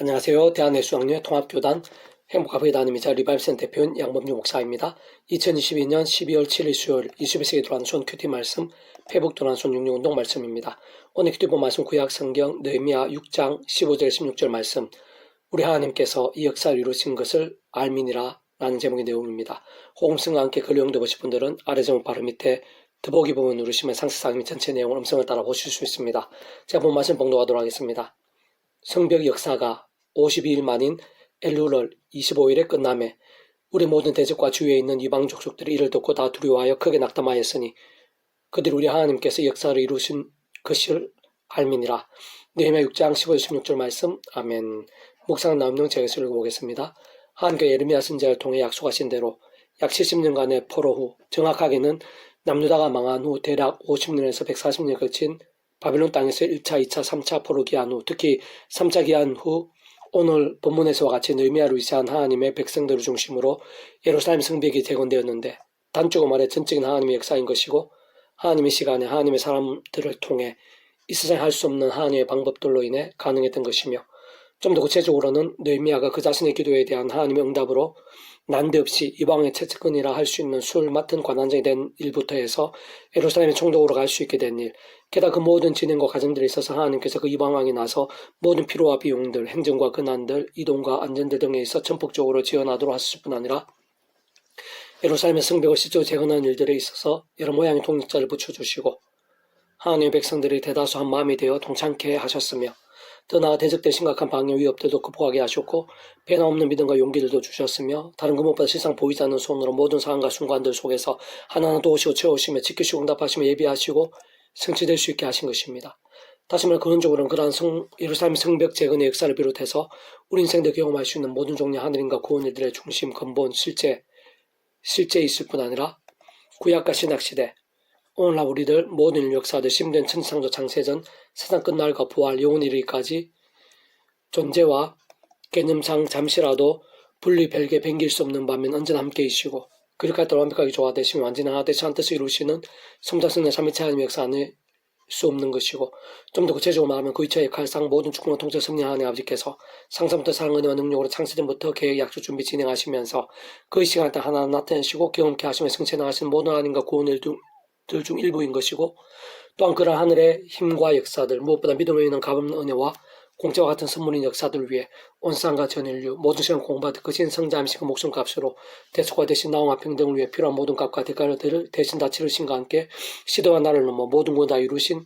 안녕하세요. 대한예수학교의 통합교단 행복하게 다님이자 리바이브센터 대표인 양범유 목사입니다. 2022년 12월 7일 수요일 21세기 도란손 큐티 말씀 회복 도란손 육류운동 말씀입니다. 오늘 큐티본 말씀 구약 성경 느헤미야 6장 15절 16절 말씀 우리 하나님께서 이 역사를 이루신 것을 알미니라 라는 제목의 내용입니다. 호응성과 함께 글 내용 보실 분들은 아래 제목 바로 밑에 더보기 부분 누르시면 상세상 및 전체 내용을 음성을 따라 보실 수 있습니다. 제가 본 말씀 봉독하도록 하겠습니다. 성벽 역사가 52일 만인 엘룰월 25일에 끝남에 우리 모든 대적과 주위에 있는 이방 족속들이 이를 듣고 다 두려워하여 크게 낙담하였으니 그들이 우리 하나님께서 역사를 이루신 것을 알미니라. 느헤미야 6장 15절 16절 말씀. 아멘. 묵상 나옵니다. 제가 읽어보겠습니다. 하나님께서 예레미야 선지자를 통해 약속하신 대로 약 70년간의 포로 후, 정확하게는 남유다가 망한 후 대략 50년에서 140년 거친 바빌론 땅에서 1차, 2차, 3차 포로 기한 후, 특히 3차 기한 후 오늘 본문에서와 같이 느헤미야를 위시한 하나님의 백성들을 중심으로 예루살렘 성벽이 재건되었는데 단적으로 말해 전적인 하나님의 역사인 것이고 하나님의 시간에 하나님의 사람들을 통해 이 세상에 할 수 없는 하나님의 방법들로 인해 가능했던 것이며 좀 더 구체적으로는 느헤미야가 그 자신의 기도에 대한 하나님의 응답으로 난데없이 이방의 채찍근이라 할 수 있는 술 맡은 관원장이 된 일부터 해서 예루살렘의 총독으로 갈 수 있게 된 일, 게다가 그 모든 진행과 과정들에 있어서 하나님께서 그 이방왕이 나서 모든 필요와 비용들, 행정과 근한들, 이동과 안전들 등에 있어 전폭적으로 지원하도록 하실 뿐 아니라 예루살렘의 성벽을 실제로 재건하는 일들에 있어서 여러 모양의 동력자를 붙여주시고 하나님의 백성들이 대다수 한 마음이 되어 동참케 하셨으며 더 나아 대적될 심각한 방해 위협들도 극복하게 하셨고 변함없는 믿음과 용기들도 주셨으며 다른 그 무엇보다 실상 보이지 않는 손으로 모든 상황과 순간들 속에서 하나하나 도우시고 채우시며 지키시고 응답하시며 예비하시고 성취될 수 있게 하신 것입니다. 다시 말해 근원적으로는 그러한 예루살렘 성벽 재건의 역사를 비롯해서 우리 인생들 경험할 수 있는 모든 종류의 하늘인과 구원 일들의 중심, 근본, 실제 있을 뿐 아니라 구약과 신약시대 오늘날 우리들 모든 인류 역사들 심된 천지창조 창세전 세상 끝날과 부활 영원 이르기까지 존재와 개념상 잠시라도 분리 별개 변길 수 없는 반면 언제나 함께이시고 그리까지 완벽하게 조화되시며 완전히 하나 되시 한 뜻을 이루시는 성자성령 삼위체 하나님의 역사 아닐 수 없는 것이고 좀 더 구체적으로 말하면 그 이처의 칼상 모든 축복과 통제 성령 하나님 아버지께서 상상부터 사랑 은혜와 능력으로 창세전부터 계획 약속 준비 진행하시면서 그 시간 때 하나 나타내시고 경험케 하시며 성취해 나가시는 모든 하나님과 구원 일들 중 일부인 것이고 또한 그러한 하늘의 힘과 역사들 무엇보다 믿음으로 인한 값없는 은혜와 공짜와 같은 선물인 역사들을 위해 온 세상과 전 인류 모든 시간 공부받을 그 신성자임신 그 목숨값으로 대속과 대신 나와 평등을 위해 필요한 모든 값과 대가를 대신 다 치르신과 함께 시대와 나를 넘어 모든 구원 다 이루신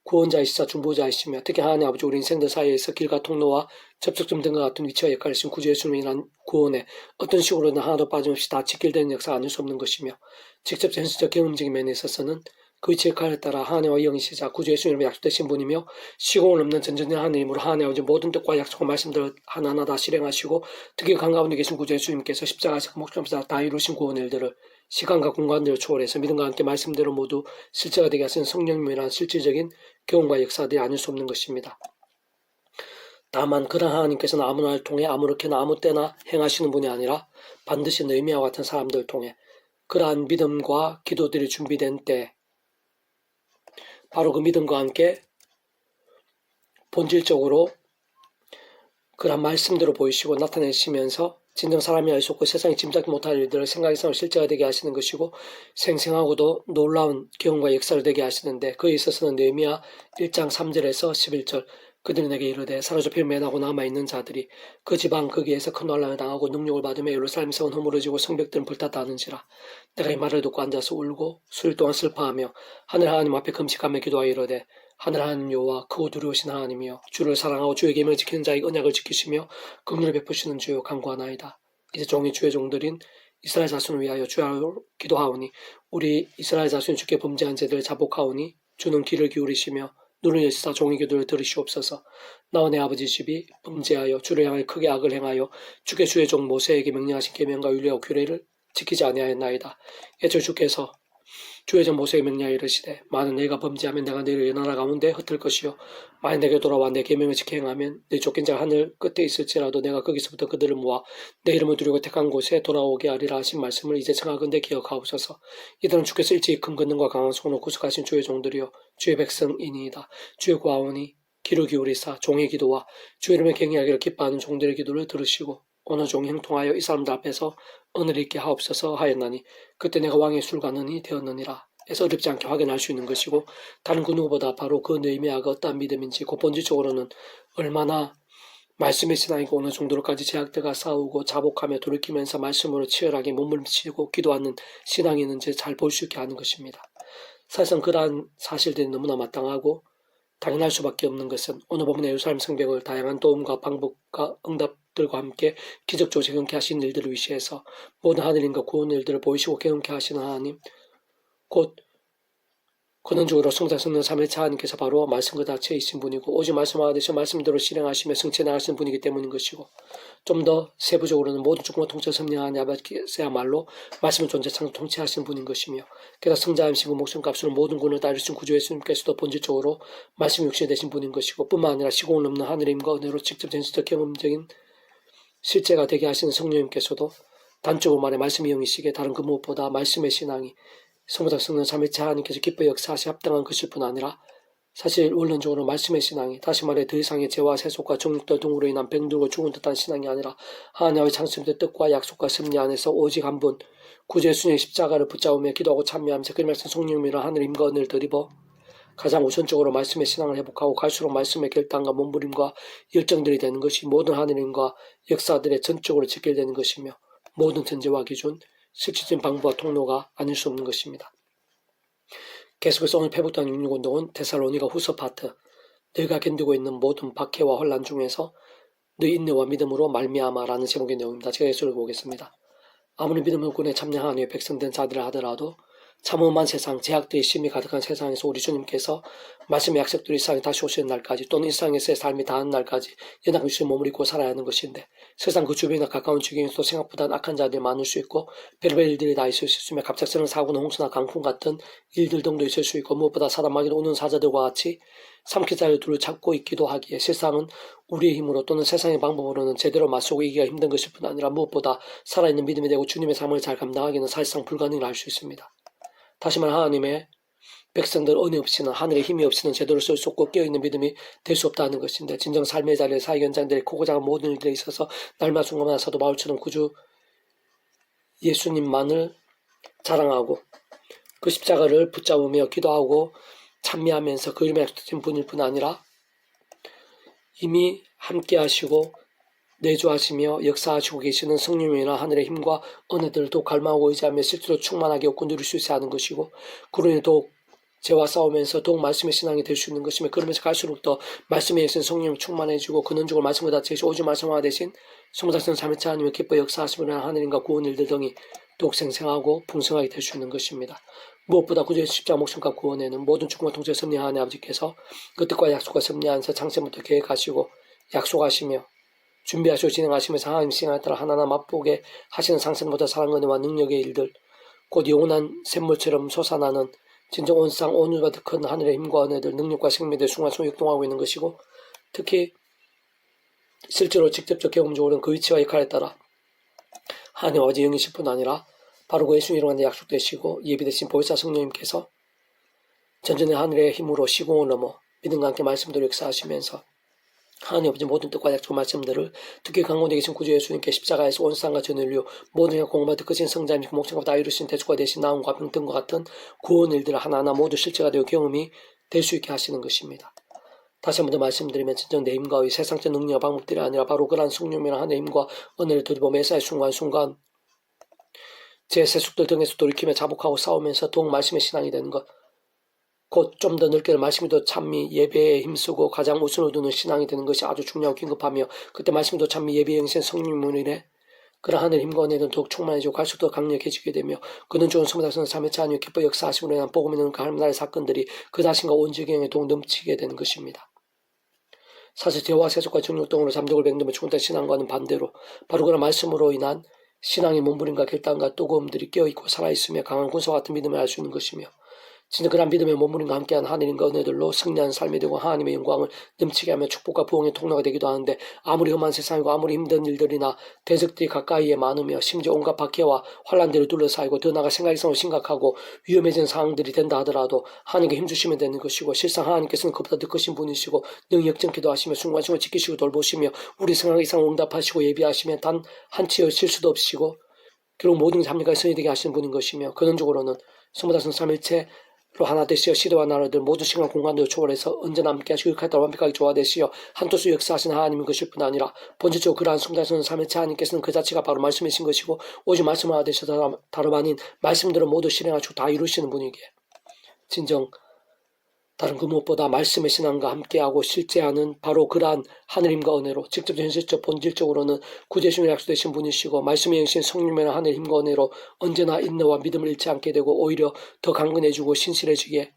구원자이시자 중보자이시며 특히 하나님 아버지 우리 인생들 사이에서 길과 통로와 접촉점 등과 같은 위치와 역할을 하신 구주 예수님을 인한 구원에 어떤 식으로든 하나도 빠짐없이 다 지킬되는 역사가 아닐 수 없는 것이며 직접 현실적 경험적인 면에 있어서는 그 위치의 칼에 따라 하나님과 영이시자 구주 예수님으로 약속되신 분이며 시공을 넘는 전전의 하나님으로 하나님 아버지 모든 뜻과 약속과 말씀들을 하나하나 다 실행하시고 특히 강 가운데 계신 구주 예수님께서 십자가에서 목숨에서 다 이루신 구원 일들을 시간과 공간들을 초월해서 믿음과 함께 말씀대로 모두 실제가 되게 하신 성령님이라는 실질적인 경험과 역사들이 아닐 수 없는 것입니다. 다만 그러한 하나님께서는 아무나를 통해 아무렇게나 아무 때나 행하시는 분이 아니라 반드시 느헤미야와 같은 사람들을 통해 그러한 믿음과 기도들이 준비된 때 바로 그 믿음과 함께 본질적으로 그러한 말씀대로 보이시고 나타내시면서 진정 사람이 알 수 없고 세상이 짐작지 못할 일들을 생각해서 실제가 되게 하시는 것이고 생생하고도 놀라운 경험과 역사를 되게 하시는데 그에 있어서는 느헤미야 1장 3절에서 11절 그들이 내게 이르되 사로잡혀 매나고 남아있는 자들이 그 지방 거기에서 큰 환난을 당하고 능력을 받으며 예루살렘 성은 허물어지고 성벽들은 불탔다 하는지라 내가 이 말을 듣고 앉아서 울고 수일 동안 슬퍼하며 하늘 하나님 앞에 금식하며 기도하여 이르되 하늘 하나님 여호와 크고 두려우신 하나님이여 주를 사랑하고 주의 계명을 지키는 자의 언약을 지키시며 긍휼을 베푸시는 주여 간구하나이다. 이제 종이 주의 종들인 이스라엘 자손을 위하여 주여 기도하오니 우리 이스라엘 자손이 주께 범죄한 죄들을 자복하오니 주는 귀를 기울이시며 눈을 여시사 종의 기도를 들으시옵소서. 나와 내 아버지 집이 범죄하여 주를 향하여 크게 악을 행하여 주께 주의 종 모세에게 명령하신 계명과 율례와 규례를 지키지 아니하였나이다. 애초 주께서 주의 종 모세에게 명령하여 이르시되 만일 내가 범죄하면 내가 너를 이 나라 가운데 흩을 것이요 만일 내게 돌아와 내 계명을 지켜 행하면 내 쫓긴 자가 하늘 끝에 있을지라도 내가 거기서부터 그들을 모아 내 이름을 두르고 택한 곳에 돌아오게 하리라 하신 말씀을 이제 청하건대 기억하옵소서. 이들은 주께서 일찍이 큰 권능과 강한 손으로 구속하신 주의 종들이요 주의 백성이니이다. 주의 구하오니 귀를 기울이사 종의 기도와 주 이름의 경외하기를 기뻐하는 종들의 기도를 들으시고 어느 종이 형통하여 이 사람들 앞에서 은혜를 있게 하옵소서 하였나니 그때 내가 왕의 술관원이 되었느니라. 에서 어렵지 않게 확인할 수 있는 것이고 다른 그 누구보다 바로 그 느헤미야가 어떠한 믿음인지 그 본질적으로는 얼마나 말씀의 신앙이고 어느 정도로까지 제약들과 싸우고 자복하며 돌이키면서 말씀으로 치열하게 몸을 치고 기도하는 신앙이 있는지 잘 볼 수 있게 하는 것입니다. 사실상 그러한 사실들이 너무나 마땅하고 당연할 수밖에 없는 것은 오늘 보면 예루살렘 성벽을 다양한 도움과 방법과 응답들과 함께 기적적으로 재건케 하신 일들을 위시해서 모든 하늘님과 구원 일들을 보이시고 개헌케 하시는 하나님, 곧 근원적으로 성자성령 삼일차 하나님께서 바로 말씀 그 자체에 있신 분이고 오직 말씀하듯이 말씀대로 실행하시며 성취해 나가시는 분이기 때문인 것이고 좀 더 세부적으로는 모든 주권과 통치를 섭리하는 아버지야말로 말씀을 존재창 통치하시는 분인 것이며 게다가 성자임시고 목숨값으로 모든 군을 다 이루신 구주 예수님께서도 본질적으로 말씀 육신이 되신 분인 것이고 뿐만 아니라 시공을 넘는 하늘의 힘과 은혜로 직접 전시적 경험적인 실제가 되게 하시는 성령님께서도 단적으로 말해 말씀이 영이시기에 다른 그 무엇보다 말씀의 신앙이 성부다 성령 삼위일체 하나님께서 기뻐 역사하시 합당한 것일 뿐 아니라 사실 원론적으로 말씀의 신앙이 다시 말해 더 이상의 죄와 세속과 정욕들 등으로 인한 병들고 죽은 듯한 신앙이 아니라 하나님의 창조의 뜻과 약속과 섭리 안에서 오직 한 분 구주 예수님의 십자가를 붙잡으며 기도하고 참여하면서 그 말씀 성령님이라 하늘 힘과 은혜를 드리고 가장 우선적으로 말씀의 신앙을 회복하고 갈수록 말씀의 결단과 몸부림과 열정들이 되는 것이 모든 하늘님과 역사들의 전적으로 직결되는 것이며 모든 전제와 기준 실질적인 방법과 통로가 아닐 수 없는 것입니다. 계속해서 오늘 페북단 66운동은 데살로니가 후서 파트 너희가 견디고 있는 모든 박해와 혼란 중에서 너희 인내와 믿음으로 말미암아라는 제목의 내용입니다. 제가 예수를 보겠습니다. 아무리 믿음을 군에 참여한 하나님의 백성된 자들을 하더라도 참험한 세상, 제약들이 심히 가득한 세상에서 우리 주님께서 말씀의 약속들이 이 세상에 다시 오시는 날까지 또는 이 세상에서의 삶이 다하는 날까지 연약 유수의 몸을 입고 살아야 하는 것인데 세상 그 주변이나 가까운 지경에서도 생각보다 악한 자들이 많을 수 있고 별별 일들이 다 있을 수 있으며 갑작스러운 사고나 홍수나 강풍 같은 일들 등도 있을 수 있고 무엇보다 사단마귀로 오는 사자들과 같이 삼킬 자를 둘을 찾고 있기도 하기에 세상은 우리의 힘으로 또는 세상의 방법으로는 제대로 맞서고 이기가 힘든 것일 뿐 아니라 무엇보다 살아있는 믿음이 되고 주님의 삶을 잘 감당하기는 사실상 불가능을 알 수 있습니다. 다시 말해 하나님의 백성들 은혜 없이는 하늘의 힘이 없이는 제대로 쓸 수 없고 깨어있는 믿음이 될 수 없다는 것인데 진정 삶의 자리에 사회 현장들의 크고 작은 모든 일들에 있어서 날마다 순간마다 사도 바울처럼 구주 예수님만을 자랑하고 그 십자가를 붙잡으며 기도하고 찬미하면서 그 이름에 약속된 분일 뿐 아니라 이미 함께 하시고 내주하시며 역사하시고 계시는 성령이나 하늘의 힘과 은혜들도 갈망하고 의지하며 실제로 충만하게 얻고 누릴 수 있어야 하는 것이고 그로 인해 더욱 죄와 싸우면서 더욱 말씀의 신앙이 될 수 있는 것이며 그러면서 갈수록 더 말씀에 있는 성령이 충만해지고 근원적으로 말씀과 다치시 오직 말씀화 대신 성자성 삼위일체 하나님의 기뻐 역사하시며 하늘인과 구원 일들 등이 더욱 생생하고 풍성하게 될 수 있는 것입니다. 무엇보다 구주의 십자가 목숨과 구원에는 모든 축복과 통치를 섭리하는 아버지께서 그 뜻과 약속과 섭리하면서 창세부터 계획하시고 약속하시며 준비하시고 진행하시면서 하나님 시간에 따라 하나하나 맛보게 하시는 상승보다 사랑 은혜와 능력의 일들 곧 영원한 샘물처럼 솟아나는 진정 온상 온유가 더 큰 하늘의 힘과 은혜들 능력과 생명들 순간순간 역동하고 있는 것이고 특히 실제로 직접적 경험적으로는 그 위치와 역할에 따라 하나님 아버지 영이실 뿐 아니라 바로 그 예수 이름으로 약속되시고 예비되신 보혜사 성령님께서 전전의 하늘의 힘으로 시공을 넘어 믿음과 함께 말씀대로 역사하시면서 하나님 아버지 모든 뜻과 약속 말씀들을 특히 강건에 계신 구주 예수님께 십자가에서 온 세상과 전 인류 모든 양 공감받을 크신 성자님 목숨과 다 이루신 대주가 되신 나음과 병등과 같은 구원 일들을 하나하나 모두 실제가 되어 경험이 될 수 있게 하시는 것입니다. 다시 한번 더 말씀드리면 진정 내 힘과 의 세상적 능력과 방법들이 아니라 바로 그러한 성령이나 하나님의 힘과 은혜를 드리고 매사의 순간순간 제 세속들 등에서 돌이키며 자복하고 싸우면서 더욱 말씀의 신앙이 되는 것 곧 좀 더 넓게 말씀이 더 찬미 예배에 힘쓰고 가장 우선을 두는 신앙이 되는 것이 아주 중요하고 긴급하며 그때 말씀이 더 찬미 예배에 영신 성령님으로 인해 그러한 하늘 힘과 은혜는 더욱 충만해지고 갈수록 더 강력해지게 되며 그는 좋은 성부다성 삼위일체 하나님의 기뻐 역사하심으로 인한 복음이 있는 그 하나님의 사건들이 그 자신과 온 지경에 더욱 넘치게 되는 것입니다. 사실 죄와 세속과 정욕 등으로 잠적을 맹금에 죽은 신앙과는 반대로 바로 그런 말씀으로 인한 신앙의 몸부림과 결단과 뜨거움들이 깨어있고 살아있으며 강한 군사와 같은 믿음을 알 수 있는 것이며 진짜 그런 믿음의 몸부림과 함께한 하늘인과 은혜들로 승리한 삶이 되고 하나님의 영광을 넘치게 하며 축복과 부흥의 통로가 되기도 하는데, 아무리 험한 세상이고 아무리 힘든 일들이나 대적들이 가까이에 많으며 심지어 온갖 박해와 환란들을 둘러싸이고 더 나아가 생활성을 심각하고 위험해진 상황들이 된다 하더라도 하나님께 힘주시면 되는 것이고, 실상 하나님께서는 그보다 더 크신 분이시고 능히 역전기도 하시며 순간순간 지키시고 돌보시며 우리 생각 이상 응답하시고 예비하시며 단 한치의 실수도 없으시고 결국 모든 참여가 선이 되게 하시는 분인 것이며, 근원적으로는 성부다성 삼일체로 하나 되시어 시대와 나라들 모든 시간 공간도 초월해서 언제나 함께 하시고 그 따라 완벽하게 조화되시어 한토수 역사하신 하나님인 것일 뿐 아니라, 본질적으로 그러한 성부다성 삼일체 하나님께서는 그 자체가 바로 말씀이신 것이고, 오직 말씀을 하나 되셔서 다름 아닌 말씀대로 모두 실행하시고 다 이루시는 분이기에 진정 다른 그 무엇보다 말씀의 신앙과 함께하고 실제하는 바로 그러한 하늘힘과 은혜로 직접 현실적 본질적으로는 구제심을 약속되신 분이시고 말씀의 영신 성령이나 하늘 힘과 은혜로 언제나 인내와 믿음을 잃지 않게 되고 오히려 더 강건해지고 신실해지게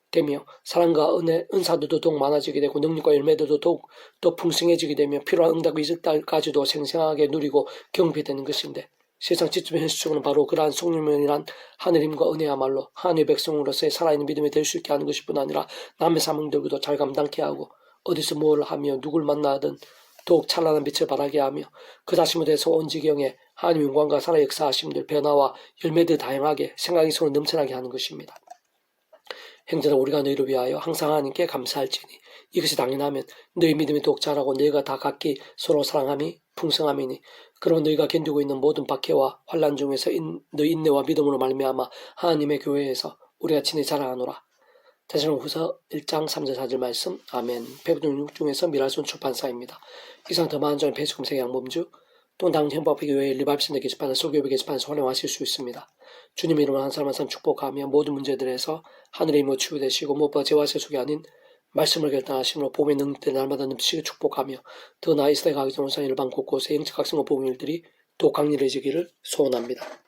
되며 사랑과 은혜, 은사들도 더욱 많아지게 되고 능력과 열매들도 더욱 더 풍성해지게 되며 필요한 응답과 이적까지도 생생하게 누리고 경배되는 것인데, 세상 지적 현실적으로는 바로 그러한 성령이란 하늘힘과 은혜야말로 하나님의 백성으로서의 살아있는 믿음이 될 수 있게 하는 것일 뿐 아니라 남의 사명들도 잘 감당케 하고 어디서 뭘 하며 누굴 만나든 더욱 찬란한 빛을 발하게 하며 그 자신에 대해서 온 지경에 하나님의 영광과 살아 역사하심들 변화와 열매들 다양하게 생각이 서로 넘쳐나게 하는 것입니다. 형제들아, 우리가 너희를 위하여 항상 하나님께 감사할지니 이것이 당연하면 너희 믿음이 더욱 자라고 너희가 다 각기 서로 사랑함이 풍성함이니, 그러면 너희가 견디고 있는 모든 박해와 환난 중에서 너희 인내와 믿음으로 말미암아 하나님의 교회에서 우리가 친히 자라가노라. 데살로니가후서 1장 3절 4절 말씀. 아멘. 배부동 6중에서 미랄손 출판사입니다. 이상 더 많은 점의 배수금색 양범주 또는 다른 현법회교회 리바이브센터 게시판을 설교회 게시판에서 활용하실 수 있습니다. 주님 이름으로 한 사람 한 사람 축복하며 모든 문제들에서 하늘의 힘으로 치유되시고 무엇보다 죄와 세속이 아닌 말씀을 결단하심으로 봄의 능력들 날마다 넘치게 축복하며 더 나아 이 시대에 가기 전 온상 일반 곳곳에 영적 각성과 복음일들이 또 강렬해지기를 소원합니다.